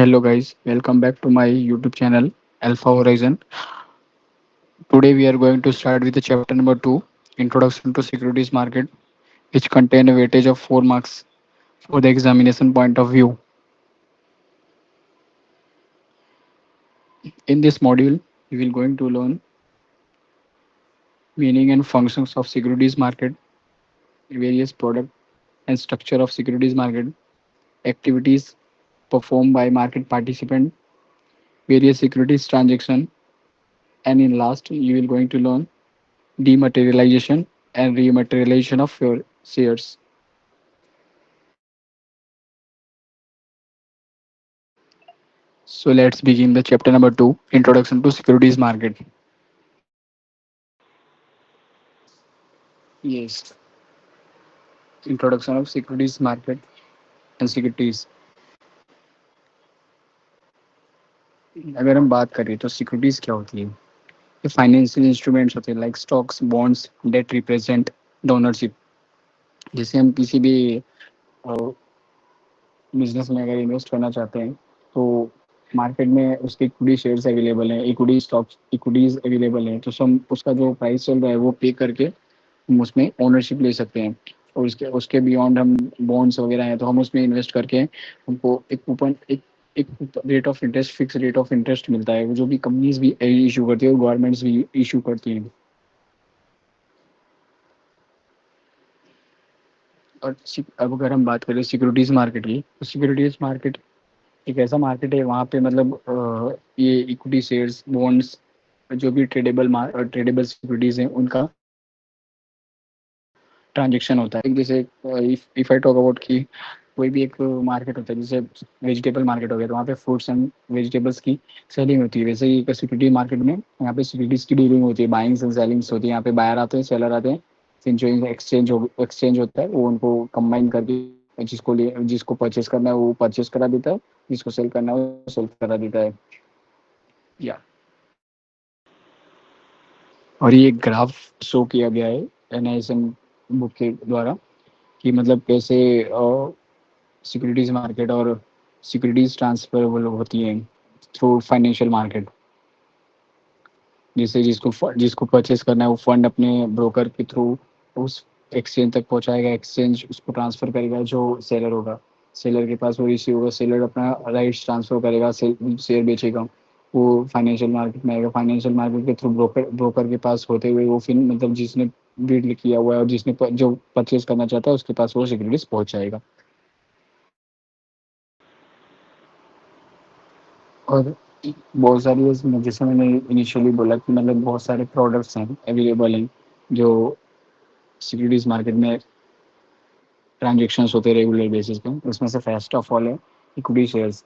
Hello guys, welcome back to my YouTube channel Alpha Horizon. Today we are going to start with the chapter number 2, Introduction to Securities Market, which contain a weightage of 4 marks for the examination point of view. In this module, we will going to learn meaning and functions of securities market, various product and structure of securities market, activities performed by market participant, various securities transaction, and in last you will going to learn dematerialization and rematerialization of your shares. So let's begin the chapter number 2, Introduction to Securities Market. Yes, Introduction of Securities Market and Securities. अगर हम बात करें तो securities क्या होती है? ये financial instruments होते हैं like stocks, bonds, debt represent the ownership. जैसे हम किसी भी बिजनेस में अगर इन्वेस्ट करना चाहते हैं तो मार्केट में उसके इक्विटी शेयर्स अवेलेबल हैं, इक्विटी स्टॉक्स, इक्विटीज अवेलेबल हैं, तो हम उसका जो प्राइस चल रहा है वो पे करके हम उसमें ओनरशिप ले सकते हैं. और उसके उसके बियॉन्ड हम बॉन्ड्स वगैरह हैं तो हम उसमें इन्वेस्ट करके हमको एक कूपन एक rate of interest, fix rate of interest मिलता है, वो जो भी कंपनीज भी इशू करती है और गवर्नमेंट्स भी इशू करती हैं. और अब अगर हम बात करें सिक्योरिटीज मार्केट की, तो सिक्योरिटीज मार्केट एक ऐसा मार्केट है वहाँ पे मतलब ये इक्विटी शेयर्स, बॉन्ड्स, जो भी ट्रेडेबल सिक्योरिटीज हैं उनका ट्रांजेक्शन होता है. जैसे इफ आई टॉक अबाउट कि कोई भी एक मार्केट होता है, जैसे वेजिटेबल मार्केट हो गया तो वहाँ पे फ्रूट्स एंड वेजिटेबल्स की सेलिंग होती है. वैसे ही एक सिक्योरिटी मार्केट में यहाँ पे सिक्योरिटीज की डीलिंग होती है, बाइंग्स एंड सेलिंग्स होती है. यहाँ पे बायर आते हैं, सेलर आते हैं, फिर जो एक्सचेंज होता है वो उनको कंबाइन करके जिसको परचेस करना है वो परचेस करा देता है, जिसको सेल करना है वो सेल करा देता है. या और ये ग्राफ शो किया गया है एनआईएसएम बुक के द्वारा कि मतलब कैसे सिक्योरिटीज मार्केट और सिक्योरिटीज ट्रांसफरेबल होती हैं थ्रू फाइनेंशियल मार्केट. जिससे जिसको परचेस करना है वो फंड अपने ब्रोकर के थ्रू उस एक्सचेंज तक पहुंचाएगा, एक्सचेंज उसको ट्रांसफर करेगा जो सेलर होगा, सेलर के पास वो इश्यू होगा, सेलर अपना राइट्स ट्रांसफर करेगा, शेयर बेचेगा, वो फाइनेंशियल मार्केट में आएगा. फाइनेंशियल मार्केट के थ्रू ब्रोकर के पास होते हुए वो फिर मतलब जिसने बिड किया हुआ है और जो परचेज करना चाहता है उसके पास वो सिक्योरिटीज पहुंच जाएगा. और बहुत सारी जैसे मैंने इनिशियली बोला कि मतलब बहुत सारे प्रोडक्ट्स हैं अवेलेबल हैं जो सिक्योरिटीज मार्केट में ट्रांजेक्शन्स होते हैं रेगुलर बेसिस पे. उसमें से फर्स्ट ऑफ ऑल है इक्विटी शेयर्स.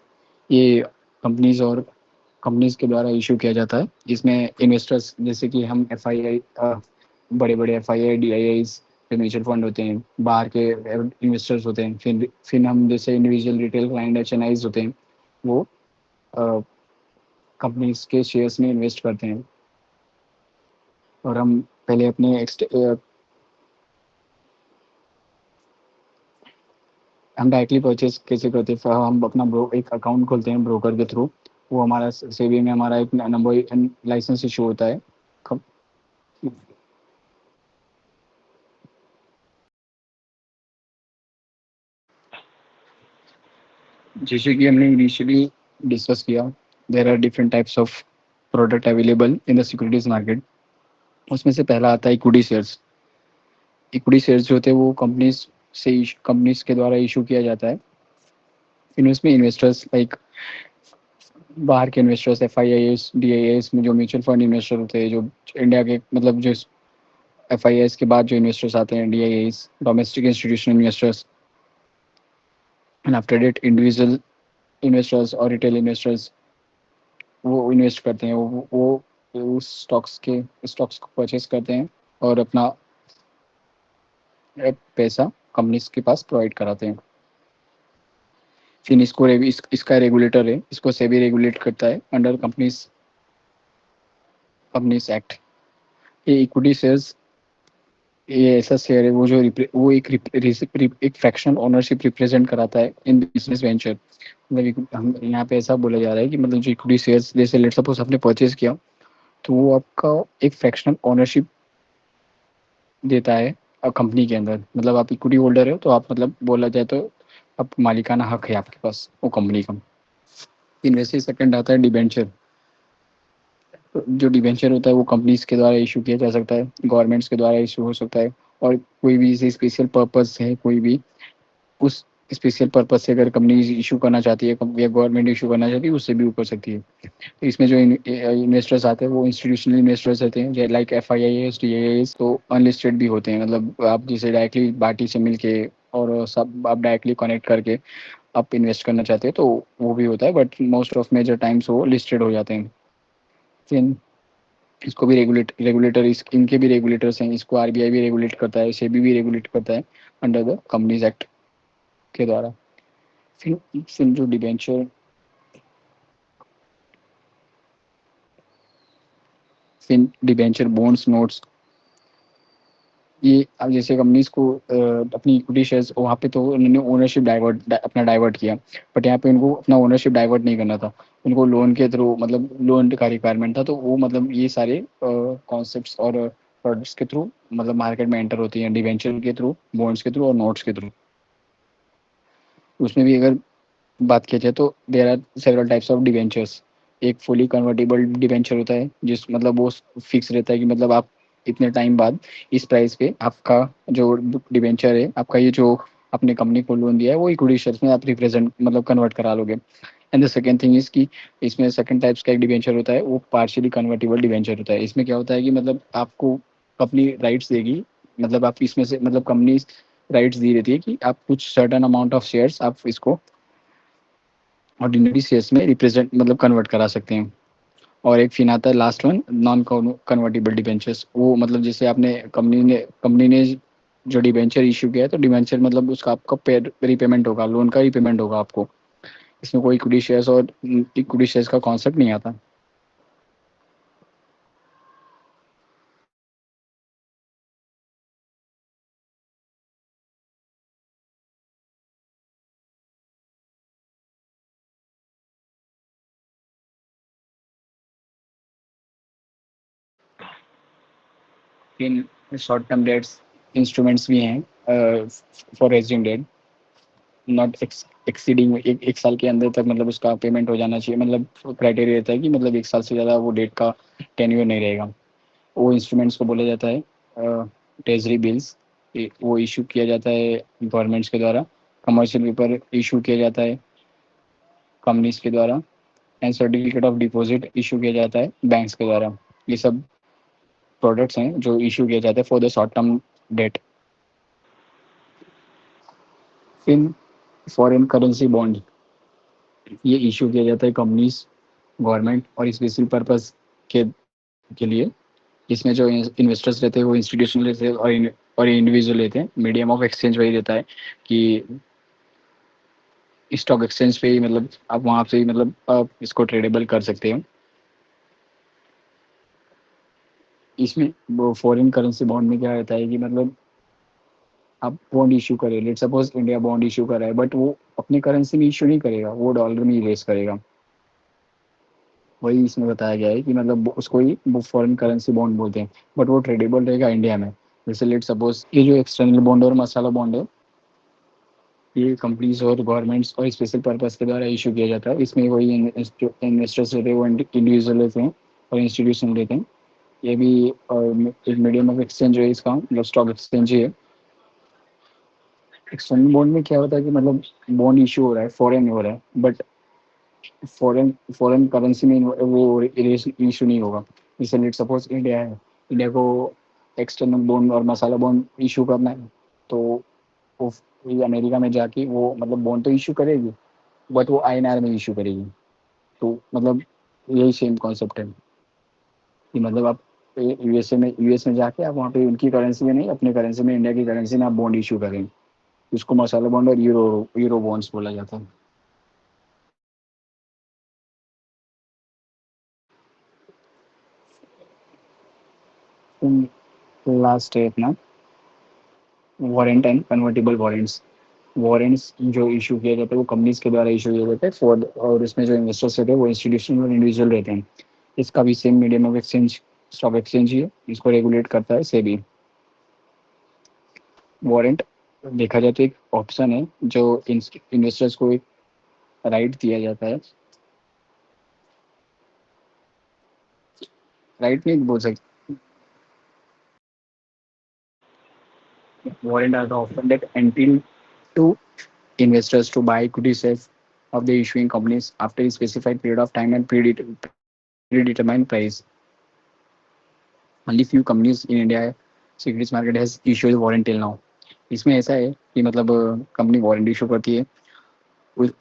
ये कंपनीज के द्वारा इशू किया जाता है. इसमें इन्वेस्टर्स जैसे कि हम FII, बड़े बड़े FII, DIIs, म्यूचुअल फंड होते हैं, बाहर के इन्वेस्टर्स होते हैं, फिर हम जैसे इंडिविजुअल रिटेल क्लाइंट HNIs होते हैं, वो कंपनीज के शेयर्स में इन्वेस्ट करते हैं. और हम पहले हम डायरेक्टली परचेज कैसे करते हैं? हम अपना एक अकाउंट खोलते हैं ब्रोकर के थ्रू. वो हमारा सेबी में हमारा एक नंबर लाइसेंस इशू होता है. कब- जैसे कि हमने इनिशियली डिस्कस किया, there are different types of product available in the securities market. उसमें से पहला आता है इक्विटी शेयर्स. इक्विटी शेयर्स जो होते हैं वो कंपनीज के द्वारा इशू किया जाता है. फिर उसमें इन्वेस्टर्स लाइक बाहर के इन्वेस्टर्स, FIIs, DIIs में जो म्यूचुअल फंड इन्वेस्टर होते हैं, जो इंडिया के मतलब जो FIIs के बाद जो इन्वेस्टर्स आते हैं, DIIs, domestic institutional investors, and after that individual investors और रिटेल इन्वेस्टर्स वो इन्वेस्ट करते हैं. वो उस स्टॉक्स को परचेज करते हैं और अपना पैसा कंपनीज के पास प्रोवाइड कराते हैं. फिर इसका रेगुलेटर है, इसको सेबी रेगुलेट करता है अंडर कंपनीज एक्ट. ये इक्विटी शेयर्स ये ऐसा शेयर है वो जो वो एक फ्रैक्शनल ओनरशिप रिप्रेजेंट कराता है इन बिजनेस वेंचर। मतलब हम यहाँ पे ऐसा बोला जा रहा है कि मतलब जो इक्विटी शेयर्स जैसे लेट सपोज आपने परचेज किया, तो वो आपका एक फ्रैक्शनल ओनरशिप देता है कंपनी के अंदर। मतलब आप इक्विटी होल्डर हो तो आप मतलब बोला जाए तो आप मालिकाना हक है आपके पास वो कंपनी का। फिर वैसे ही सेकंड आता है डिबेंचर। जो डिबेंचर होता है वो कंपनीज के द्वारा इशू किया जा सकता है, गवर्नमेंट्स के द्वारा इशू हो सकता है। और कोई भी जैसे स्पेशल पर्पस है, कोई भी उस स्पेशल पर्पस से अगर कंपनी इशू करना चाहती है या गवर्नमेंट इशू करना चाहती है, उससे भी वो कर सकती है। तो इसमें जो इन्वेस्टर्स आते हैं वो इंस्टीट्यूशनल इन्वेस्टर्स रहते हैं, जैसे लाइक FIIs DIIs, तो अनलिस्टेड भी होते हैं। मतलब आप जैसे डायरेक्टली बाटी से मिल के और सब आप डायरेक्टली कनेक्ट करके आप इन्वेस्ट करना चाहते हैं तो वो भी होता है, but most of major times वो लिस्टेड हो जाते हैं। फिर इसको भी रेगुलेटर इनके भी रेगुलेटर्स हैं। इसको RBI भी रेगुलेट करता है, SEBI भी रेगुलेट करता है अंडर द कंपनीज एक्ट के द्वारा। फिर जो डिबेंचर, फिर डिबेंचर बॉन्ड्स नोट्स, ये अब जैसे कंपनीज को अपनी इक्विटी शेयर्स वहाँ पे तो उन्होंने ओनरशिप अपना डाइवर्ट किया, बट यहाँ पे उनको अपना ओनरशिप डाइवर्ट नहीं करना था। उनको लोन के थ्रू, मतलब लोन का रिक्वायरमेंट था, तो वो मतलब ये सारे कॉन्सेप्ट्स और प्रोडक्ट्स के थ्रू मतलब मार्केट में एंटर होती हैं, डिवेंचर के थ्रू, बॉन्ड्स के थ्रू और नोट्स के थ्रू। उसमें भी अगर बात किया जाए तो there are several types of debentures. एक फुली कन्वर्टेबल डिवेंचर होता है जिस मतलब वो फिक्स रहता है कि मतलब आप इतने टाइम बाद इस प्राइस पे आपका जो डिवेंचर है, आपका ये जो अपने कंपनी को लोन दिया है, वो इक्विटी शेयर्स में आप रिप्रेजेंट मतलब कन्वर्ट करा लोगे। And the second thing is कि इसमें सेकेंड टाइप्स का एक डिवेंचर होता है, वो पार्शियली कन्वर्टेबल डिवेंचर होता है। इसमें क्या होता है कि मतलब आपको अपनी राइट्स देगी, मतलब आप इसमें से मतलब कंपनी राइट्स दी रहती है कि आप कुछ सर्टन अमाउंट ऑफ शेयर्स आप इसको ऑर्डिनरी शेयर्स में रिप्रेजेंट मतलब कन्वर्ट करा सकते हैं। और एक फिर आता है last one, non convertible debentures. वो मतलब जैसे आपने कंपनी ने जो डिबेंचर इशू किया है, तो डिबेंचर मतलब उसका आपका पे रिपेमेंट होगा, लोन का रिपेमेंट होगा आपको। इसमें कोई इक्विटी शेयर्स और इक्विटी शेयर्स का कॉन्सेप्ट नहीं आता। इन शॉर्ट टर्म डेट्स इंस्ट्रूमेंट्स भी हैं for raising debt, not exceeding एक साल के अंदर तक मतलब उसका पेमेंट हो जाना चाहिए। मतलब क्राइटेरिया रहता है कि मतलब एक साल से ज़्यादा वो डेट का टेन्योर नहीं रहेगा। वो इंस्ट्रूमेंट्स को बोला जाता है ट्रेजरी बिल्स। वो इशू किया जाता है गवर्नमेंट्स के द्वारा, कमर्शियल पेपर इशू किया जाता है कंपनीज के द्वारा, and certificate of deposit issue किया जाता है बैंक्स के द्वारा। ये सब प्रोडक्ट्स हैं जो इशू किया जाता है for the short term debt. फिर फॉरेन करेंसी बॉन्ड, ये इशू किया जाता है कंपनीज, गवर्नमेंट और स्पेशल पर्पस के लिए। इसमें जो इन्वेस्टर्स रहते हैं वो इंस्टीट्यूशनल रहते हैं और इंडिविजुअल रहते हैं। मीडियम ऑफ एक्सचेंज वही रहता है कि स्टॉक एक्सचेंज पे ही मतलब आप वहाँ से ही मतलब आप इसको ट्रेडेबल कर सकते हो। इसमें वो फॉरेन करेंसी बॉन्ड में क्या रहता है कि मतलब आप बॉन्ड इशू करें, let suppose India bond issue कर रहा है, बट वो अपनी करेंसी में इशू नहीं करेगा, वो डॉलर में ही रेस करेगा। वही इसमें बताया गया है कि मतलब उसको ही वो फॉरेन करेंसी बॉन्ड बोलते हैं, बट वो ट्रेडेबल रहेगा इंडिया में। जैसे लेट सपोज ये जो एक्सटर्नल बॉन्ड और मसाला बॉन्ड है, ये कंपनीज और गवर्नमेंट्स और स्पेशल पर्पस के द्वारा इशू किया जाता है। इसमें वही इन्वेस्टर्स रहते हैं वो इंडिविजुअल रहते हैं और इंस्टीट्यूशन रहते हैं। ये भी एक मीडियम ऑफ एक्सचेंज है इसका, मतलब स्टॉक एक्सचेंज ही है। एक्सटर्नल बॉन्ड में क्या होता है कि मतलब बॉन्ड इशू हो रहा है, फॉरेन हो रहा है, बट फॉरेन फॉरेन करेंसी में वो इशू नहीं होगा। जैसे लेट सपोज इंडिया है, इंडिया को एक्सटर्नल बॉन्ड और मसाला बॉन्ड इशू करना है, तो वो ये अमेरिका में जाके वो मतलब बॉन्ड तो इशू करेगी, बट वो INR में इशू करेगी। तो मतलब यही सेम कॉन्सेप्ट है कि मतलब आप यूएस में जाके आप वहाँ पे उनकी करेंसी में नहीं, अपने करेंसी में, इंडिया की करेंसी में आप बॉन्ड इशू करें। उसको मसाला बॉन्ड और यूरो यूरो बॉन्ड्स बोला जाता है। लास्ट है अपना warrant and convertible warrants. Warrants जो इशू किया जाता है वो कंपनीज के द्वारा इशू किया जाता है फॉर, और इसमें जो इन्वेस्टर्स रहते हैं वो इंस्टीट्यूशनल और इंडिविजुअल रहते हैं। इसका भी same medium of exchange stock exchange ही है, इसको रेगुलेट करता है सेबी। वारंट देखा जाए तो एक ऑप्शन है जो इन्वेस्टर्स को एक राइट दिया जाता है, राइट नहीं बोल सकते, warrant are the often that entitled to investors to buy equity shares of the issuing companies after a specified period of time and predetermined price. Only few companies in India securities market has issued warrant till now. इसमें ऐसा है कि मतलब company warranty issue करती है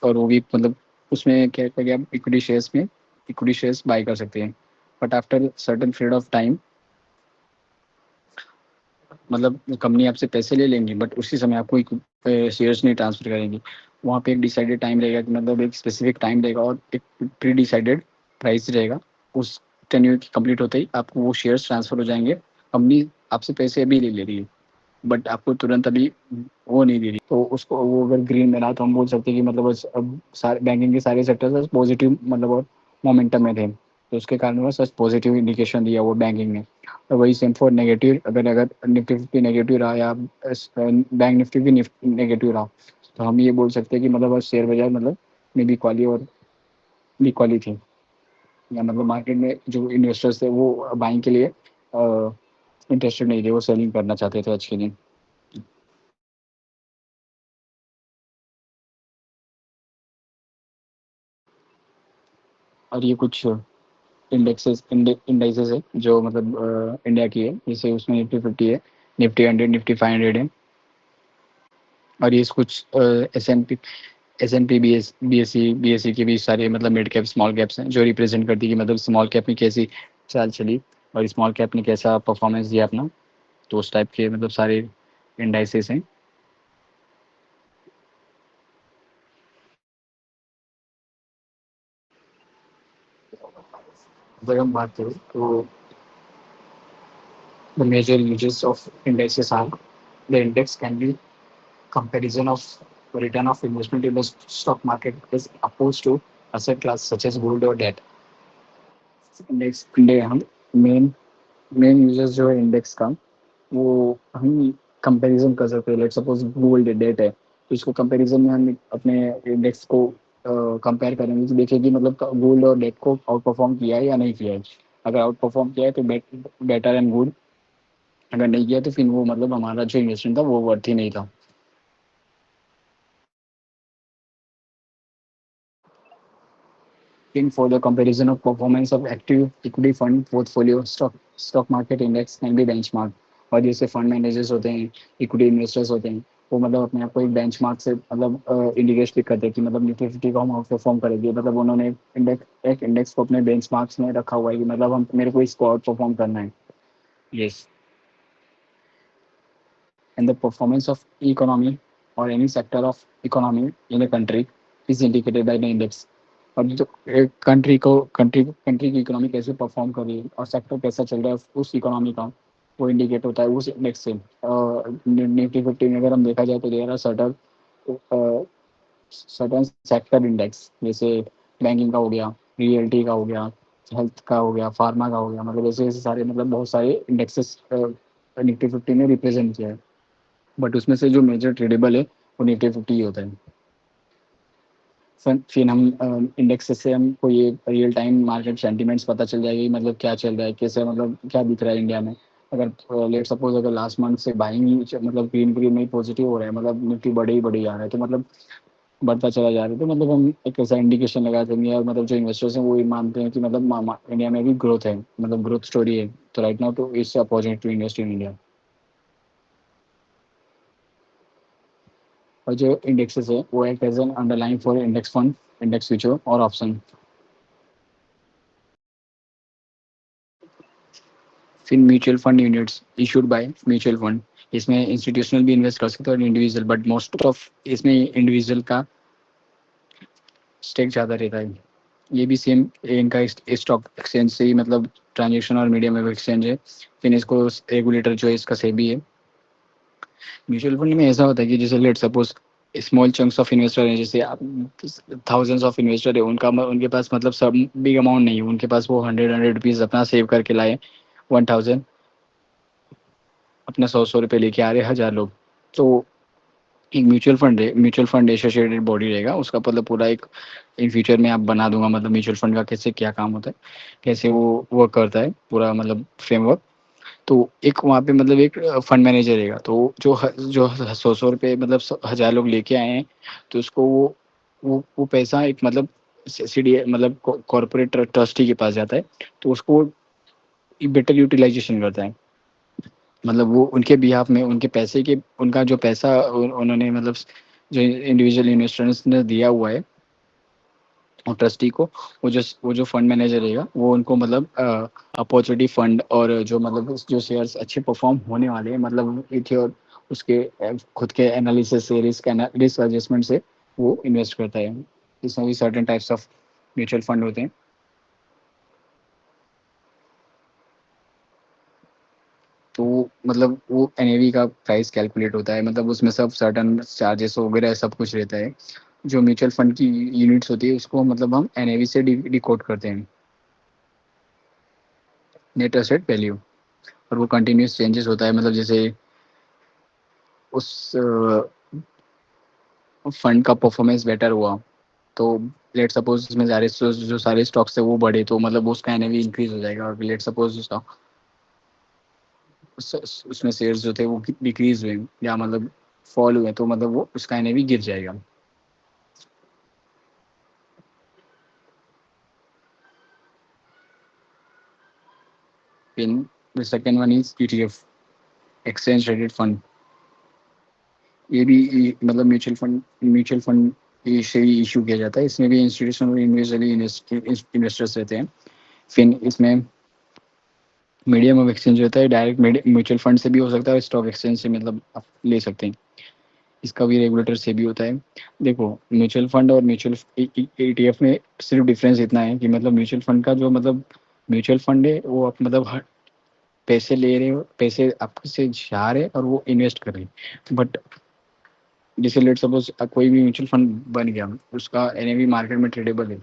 और वो भी मतलब उसमें क्या है कि आप इक्विटी शेयर्स में इक्विटी शेयर्स बाय कर सकते हैं, but after certain period of time मतलब कंपनी आपसे पैसे ले लेंगी बट उसी समय आपको शेयर्स नहीं ट्रांसफर करेंगी। वहाँ पे एक डिसाइडेड टाइम रहेगा कि मतलब एक स्पेसिफिक टाइम रहेगा और एक प्री डिसाइडेड प्राइस रहेगा। उस टेन्योर की कंप्लीट होते ही आपको वो शेयर्स ट्रांसफर हो जाएंगे। कंपनी आपसे पैसे अभी ले ले रही है बट आपको तुरंत अभी वो नहीं दे रही, तो उसको वो अगर ग्रीन में रहा तो हम बोल सकते हैं कि मतलब अब सारे बैंकिंग के सारे सेक्टर्स पॉजिटिव मतलब और मोमेंटम में थे, तो उसके कारण वो सच पॉजिटिव इंडिकेशन दिया वो बैंकिंग ने। तो वही सेम फॉर नेगेटिव, अगर अगर निफ्टी फिफ्टी नेगेटिव रहा या बैंक निफ्टी भी नेगेटिव रहा तो हम ये बोल सकते हैं कि मतलब शेयर बाजार मतलब में भी क्वाली और भी क्वाली थी, या मतलब मार्केट में जो इन्वेस्टर्स थे वो बाइंग के लिए इंटरेस्टेड नहीं थे, वो सेलिंग करना चाहते थे आज के दिन। और ये कुछ इंडेक्सेस है जो मतलब इंडिया की है, जैसे उसमें निफ्टी फिफ्टी है, निफ्टी हंड्रेड, निफ्टी 500 है। और ये कुछ S N P B S C के भी सारे मतलब मिड कैप स्मॉल कैप्स हैं जो रिप्रेजेंट करती है कि मतलब स्मॉल कैप में कैसी चाल चली और स्मॉल कैप ने कैसा परफॉर्मेंस दिया अपना। तो उस टाइप के मतलब सारे इंडाइसेस हैं। अगर हम बात करें तो the major uses of indices are the index can be comparison of return of investment in the stock market is opposed to asset class such as gold or debt. Index हम main main users जो है index का वो हम comparison कर सकते हैं। Let's suppose gold date है तो इसको कंपैरिजन में हम अपने इंडेक्स को कंपेयर करेंगे तो देखें कि मतलब गोल्ड और डेट को आउट परफॉर्म किया है या नहीं किया है। अगर आउट परफॉर्म किया है तो बेटर एंड गुड, अगर नहीं किया तो फिर वो मतलब हमारा जो इन्वेस्टमेंट था वो वर्थ ही नहीं था। In for the comparison of performance of active equity fund portfolio, stock market index can be benchmark। और जैसे फंड मैनेजर्स होते हैं, इक्विटी इन्वेस्टर्स होते हैं, वो मतलब अपने आप को एक बेंचमार्क से मतलब इंडिकेट करते हैं कि मतलब निफ्टी फिफ्टी को हम आउट परफॉर्म करेंगे। मतलब उन्होंने एक इंडेक्स को अपने बेंचमार्क्स में रखा हुआ है कि मतलब हम मेरे को इसको आउट परफॉर्म करना है। Yes, and the performance of economy or any sector of economy in a country is indicated by the index। और जो एक कंट्री की इकोनॉमी कैसे परफॉर्म कर रही है और सेक्टर कैसा चल रहा है उस इकोनॉमी का, वो इंडिकेट होता है उस इंडेक्स से। निफ्टी फिफ्टी में अगर हम देखा जाए तो there are certain certain sector index, जैसे बैंकिंग का हो गया, रियल्टी का हो गया, हेल्थ का हो गया, फार्मा का हो गया, मतलब ऐसे ऐसे सारे मतलब बहुत सारे इंडेक्सेस निफ्टी फिफ्टी ने रिप्रेजेंट किया है। बट उसमें से जो मेजर ट्रेडेबल है वो निफ्टी फिफ्टी ही होता है। फिर हम इंडेक्स से हमको ये रियल टाइम मार्केट सेंटीमेंट्स पता चल जाएगी मतलब क्या चल रहा है, कैसे मतलब क्या दिख रहा है इंडिया में। अगर लेट सपोज अगर लास्ट मंथ से बाइंग मतलब ग्रीन ग्रीन में पॉजिटिव हो रहा है, मतलब निफ्टी बढ़े ही बढ़ी आ रहा है, तो मतलब बढ़ता चला जा रहा है, तो मतलब हम एक ऐसा इंडिकेशन लगा देंगे और मतलब जो इन्वेस्टर्स हैं वो ये मानते हैं कि मतलब इंडिया में भी ग्रोथ है, मतलब ग्रोथ स्टोरी है, तो राइट नाउ तो इससे opportunity to invest in India. और जो इंडेक्सेस है वो एक as an underline for index fund, index future और ऑप्शन। फिर mutual fund units issued by mutual fund, इसमें इंस्टीट्यूशनल भी इन्वेस्ट कर सकते हैं और इंडिविजुअल, बट मोस्ट ऑफ इसमें इंडिविजुअल का स्टेक ज़्यादा रहता है। ये भी सेम इनका स्टॉक एक्सचेंज से ही मतलब ट्रांजेक्शन और मीडियम वेब एक्सचेंज है। फिर इसको रेगुलेटर जो है इसका सेबी है। म्यूचुअल फंड में ऐसा होता है कि जैसे let suppose small chunks of investor हैं, जैसे आप थाउजेंड्स ऑफ इन्वेस्टर है, उनके पास मतलब सब बिग अमाउंट नहीं है, उनके पास वो 100 100 रुपीज़ अपना सेव करके लाए, 1000 अपना 100 100 रुपये लेके आ रहे 1000 लोग। तो एक म्यूचुअल फंड एसोसिएटेड बॉडी रहेगा उसका, मतलब पूरा एक इन फ्यूचर में आप बना दूंगा, मतलब म्यूचुअल फंड का कैसे क्या काम होता है, कैसे वो वर्क करता है, पूरा मतलब फ्रेमवर्क। तो एक वहाँ पे मतलब एक फंड मैनेजर रहेगा, तो जो 100 100 रुपये मतलब 1000 लोग लेके आए हैं, तो उसको वो पैसा एक मतलब सी डी मतलब कॉर्पोरेट ट्रस्टी के पास जाता है, तो उसको बेटर यूटिलाइजेशन करता है, मतलब वो उनके बिहाफ में उनके पैसे के उनका जो पैसा उन्होंने मतलब जो इंडिविजुअल इन्वेस्टर्स ने दिया हुआ है और ट्रस्टी को, वो जो फंड मैनेजर रहेगा वो उनको मतलब अपॉर्चुनिटी फंड और जो मतलब जो शेयर्स अच्छे परफॉर्म होने वाले हैं, मतलब इथे और उसके खुद के एनालिसिस से रिस्क एडजस्टमेंट से वो इन्वेस्ट करता है। इसमें भी certain types of mutual fund होते हैं। तो मतलब वो एनएवी का प्राइस कैलकुलेट होता है, मतलब उसमें सब सर्टन चार्जेस वगैरह सब कुछ रहता है। जो म्यूचुअल फंड की यूनिट्स होती है उसको मतलब हम एनएवी से डिकोड करते हैं, नेट एसेट वैल्यू। और वो कंटिन्यूस चेंजेस होता है, मतलब जैसे उस फंड का परफॉर्मेंस बेटर हुआ, तो लेट सपोज उसमें सारे जो सारे स्टॉक्स थे वो बढ़े, तो मतलब उसका एनएवी इंक्रीज हो जाएगा। और लेट सपोज उसका उसमें शेयर्स जो थे वो डिक्रीज हुए या मतलब फॉल हुए, तो मतलब वो उसका एनएवी गिर जाएगा। फिर the second one is ETF, exchange traded fund. ये भी मतलब म्यूचुअल फंड से ही इशू किया जाता है, इसमें भी इंस्टीट्यूशनल और इंडिविजुअली इन्वेस्टर्स रहते हैं। फिर इसमें मीडियम ऑफ एक्सचेंज होता है, डायरेक्ट म्यूचुअल फंड से भी हो सकता है, स्टॉक एक्सचेंज से मतलब आप ले सकते हैं। इसका भी रेगुलेटर से भी होता है। देखो, म्यूचुअल फंड और म्यूचुअल ईटीएफ में सिर्फ डिफरेंस इतना है कि मतलब म्यूचुअल फंड का जो मतलब म्यूचुअल फंड है वो आप मतलब पैसे ले रहे हो, पैसे आपके से जा रहे हैं और वो इन्वेस्ट कर रहे हैं। बट जैसे लेट सपोज कोई भी म्यूचुअल फंड बन गया, उसका एनएवी मार्केट में ट्रेडेबल है,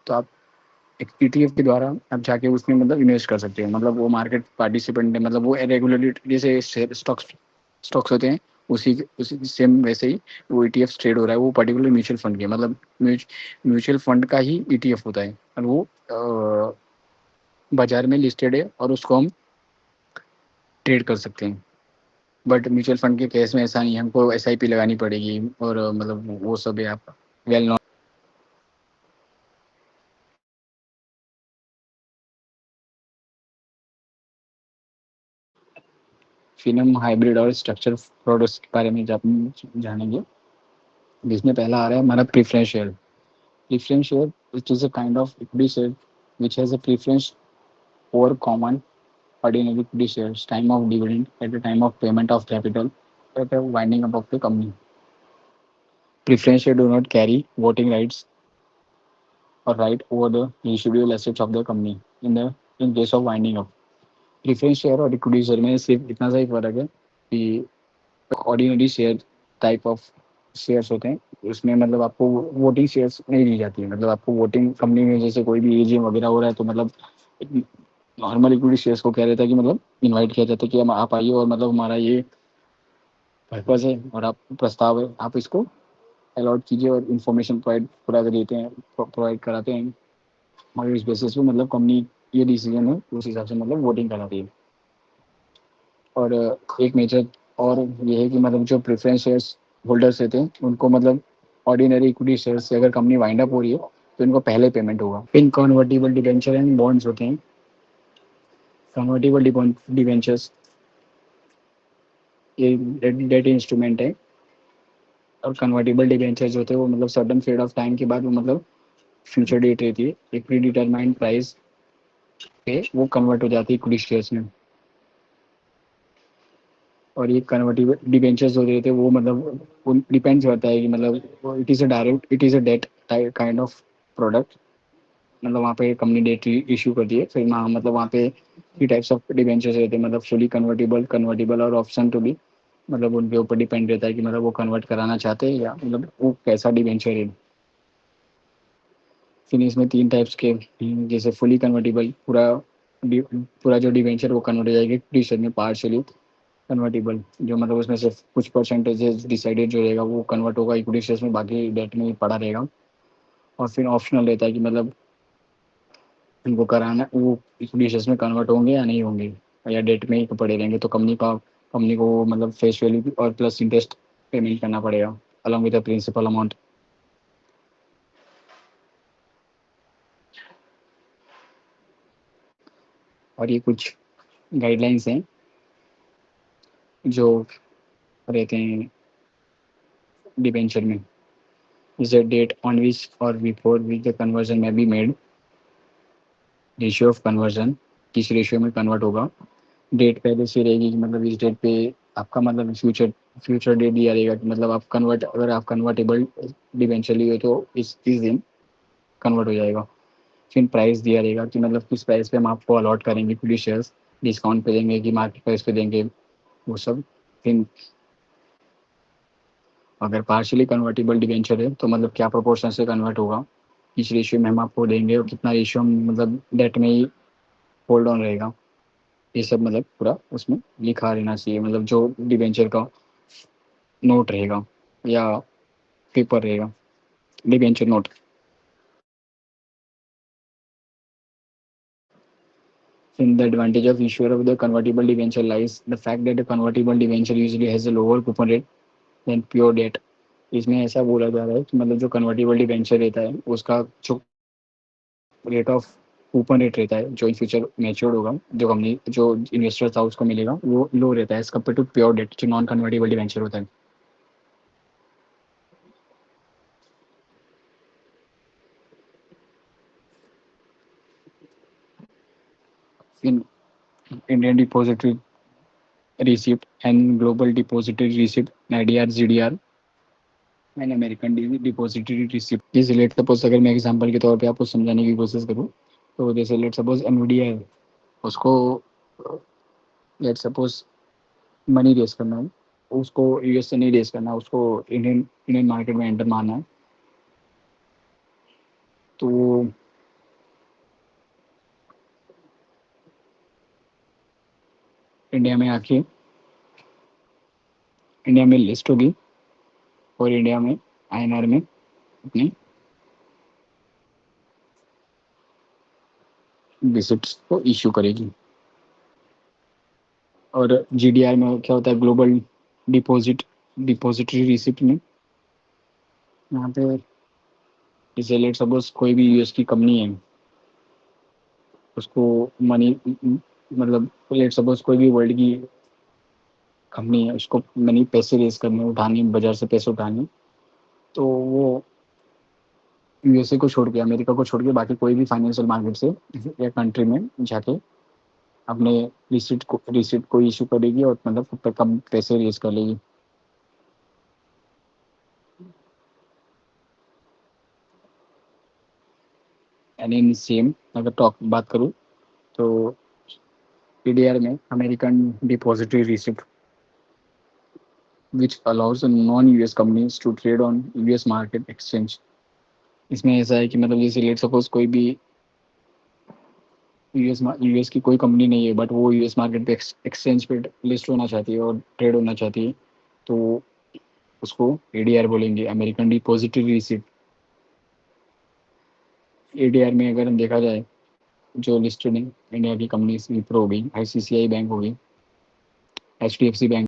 तो आप एक ईटीएफ के द्वारा आप जाके उसमें मतलब इन्वेस्ट कर सकते हैं, मतलब वो मार्केट पार्टिसिपेंट है, मतलब वो रेगुलरली जैसे स्टॉक्स स्टॉक्स होते हैं, उसी सेम वैसे ही वो ईटीएफ ट्रेड हो रहा है, वो पर्टिकुलर म्यूचुअल फंड के मतलब म्यूचुअल फंड का ही ईटीएफ होता है, और वो बाजार में लिस्टेड है और उसको हम ट्रेड कर सकते हैं। बट म्यूचुअल फंड के केस में ऐसा नहीं है, हमको एसआईपी लगानी पड़ेगी और मतलब वो सब है आप वेल नॉन। फिर हम हाइब्रिड और स्ट्रक्चर प्रोडक्ट्स के बारे में जानेंगे, जिसमें पहला आ रहा है हमारा preference share. Preference share which is a kind of equity share which has a preference over common ordinary equity shares time of dividend at the time of payment of capital at the winding up of the company. Preference share do not carry voting rights or right over the residual assets of the company in case of winding up. Preference share और equity share में सिर्फ इतना सा ही फर्क है कि ordinary share type of shares होते हैं, उसमें मतलब आपको वोटिंग शेयर्स नहीं दी जाती है, मतलब आपको वोटिंग कंपनी में जैसे कोई भी एजीएम वगैरह हो रहा है, तो मतलब नॉर्मल इक्विटी शेयर्स को कह रहे थे कि मतलब इनवाइट किया जाता है कि हम आप आइए और मतलब हमारा ये पर्पज़ है और आप प्रस्ताव है, आप इसको अलॉट कीजिए और इन्फॉर्मेशन पूरा कर देते हैं, प्रोवाइड कराते हैं, और इस बेसिस पे मतलब कंपनी ये डिसीजन है उस हिसाब से मतलब वोटिंग कराती है। और एक मेजर और ये है कि मतलब जो प्रेफरेंस शेयर्स होल्डर्स रहते हैं उनको मतलब ऑर्डिनरी इक्विटी शेयर से अगर कंपनी वाइंड अप हो रही है तो इनको पहले पेमेंट होगा। फिर कन्वर्टिबल डिबेंचर एंड बॉन्ड्स होते हैं। कन्वर्टिबल डिबेंचर्स ये डेट इंस्ट्रूमेंट है, और कन्वर्टिबल डिबेंचर्स होते हैं वो मतलब सर्टन पीरियड ऑफ टाइम के बाद वो मतलब फ्यूचर डेट रहती है, एक प्री डिटरमाइंड प्राइस पे वो कन्वर्ट हो जाती है इक्विटी शेयर्स में। और ये कन्वर्टिबल डिबेंचर्स जो रहते हैं वो मतलब डिपेंड्स करता है कि मतलब it is a debt kind of product, मतलब वहाँ पे कंपनी डेट इशू करती है, फिर वहाँ मतलब वहाँ पे थ्री टाइप्स ऑफ डिबेंचर्स रहते हैं, मतलब फुली कन्वर्टिबल, कन्वर्टिबल और ऑप्शन टू बी मतलब उनके ऊपर डिपेंड रहता है कि मतलब वो कन्वर्ट कराना चाहते हैं या मतलब वो कैसा डिवेंचर है। फिर इसमें 3 टाइप्स के जैसे फुली कन्वर्टिबल पूरा जो डिवेंचर वो कन्वर्ट हो जाएगा इक्विटी में, पार्शियली कन्वर्टिबल जो मतलब उसमें से कुछ परसेंटेजेस डिसाइडेड जो रहेगा वो कन्वर्ट होगा इक्विटी शेयर्स में, बाकी डेट में ही पड़ा रहेगा। और फिर ऑप्शनल रहता है कि मतलब उनको कराना वो इक्विटी शेयर्स में कन्वर्ट होंगे या नहीं होंगे, या डेट में ही पड़े रहेंगे तो कंपनी को मतलब फेस वैल्यू और प्लस इंटरेस्ट पेमेंट करना पड़ेगा along with the principal amount. और ये कुछ गाइडलाइंस हैं जो रहते हैं डिबेंचर में। Is the date on which और before which the conversion may be made, ratio of conversion किस रेशियो में कन्वर्ट होगा, डेट पहले से रहेगी कि मतलब इस डेट पे आपका मतलब फ्यूचर डेट दिया रहेगा कि मतलब आप कन्वर्ट अगर आप कन्वर्टेबल डिबेंचर लिए तो इस दिन कन्वर्ट हो जाएगा। फिर प्राइस दिया रहेगा कि मतलब किस प्राइस पे हम आपको अलॉट करेंगे इक्विटी शेयर्स, डिस्काउंट पे देंगे कि मार्केट प्राइस पे देंगे वो सब। फिर अगर पार्शियली कन्वर्टेबल डिबेंचर है तो मतलब क्या प्रोपोर्शन से कन्वर्ट होगा, किस रेशियो में हम आपको देंगे और कितना रेशियो हम मतलब डेट में ही होल्ड ऑन रहेगा। ये सब मतलब पूरा उसमें लिखा रहना चाहिए, मतलब जो डिबेंचर का नोट रहेगा या पेपर रहेगा, debenture note. In the advantage of issuer of the convertible debenture lies the fact that a convertible debenture usually has a lower coupon rate than pure debt। इसमें ऐसा बोला जा रहा है कि मतलब जो कन्वर्टिबल डिबेंचर रहता है उसका जो रेट ऑफ कूपन रेट रहता है जो इन फ्यूचर मैच्योर्ड होगा, जो कंपनी जो इन्वेस्टर था उसको मिलेगा वो लो रहता है as compare to pure debt जो नॉन कन्वर्टिबल डिबेंचर होता है। In Indian depository receipt and global depository receipt ADR GDR and American depository receipt. जैसे लेट सपोज अगर मैं एग्जांपल के तौर पे आपको समझाने की कोशिश करूँ तो जैसे लेट सपोज एनवीडिया है, उसको लेट सपोज मनी रेस करना है, उसको यूएस से नहीं रेस करना, उसको इंडियन मार्केट में एंटर मारना है। तो वो इंडिया में आके इंडिया में लिस्ट होगी और इंडिया में आईएनआर में अपनी रिसिप्ट को इशू करेगी। और जीडीआर में क्या होता है, ग्लोबल डिपॉजिटरी रिसिप्ट में यहाँ पे जैसे लेट सपोज कोई भी यूएस की कंपनी है, उसको मनी मतलब लेट सपोज कोई भी वर्ल्ड की कंपनी है उसको मनी पैसे रेज करने उठाने बाजार से पैसे उठाने, तो वो यूएसए को छोड़ के अमेरिका को छोड़ के बाकी कोई भी फाइनेंशियल मार्केट से या कंट्री में जाके अपने रिसिप्ट को इशू करेगी और मतलब कम पैसे रेज कर लेगी। एंड इन सेम अगर टॉक बात करूँ तो पीडीआर में American depository receipt which allows non US companies to trade on US market exchange. इसमें ऐसा है कि मतलब जैसे लेट सपोज कोई भी यूएस की कोई कंपनी नहीं है बट वो यूएस मार्केट पे एक्सचेंज पे लिस्ट होना चाहती है और ट्रेड होना चाहती है, तो उसको एडीआर बोलेंगे, अमेरिकन डिपॉजिटरी रिसिप्ट। एडीआर में अगर हम देखा जाए जो लिस्टेड है इंडिया की कंपनी विप्रो हो गई, आईसीसीआई बैंक हो गई, एचडीएफसी बैंक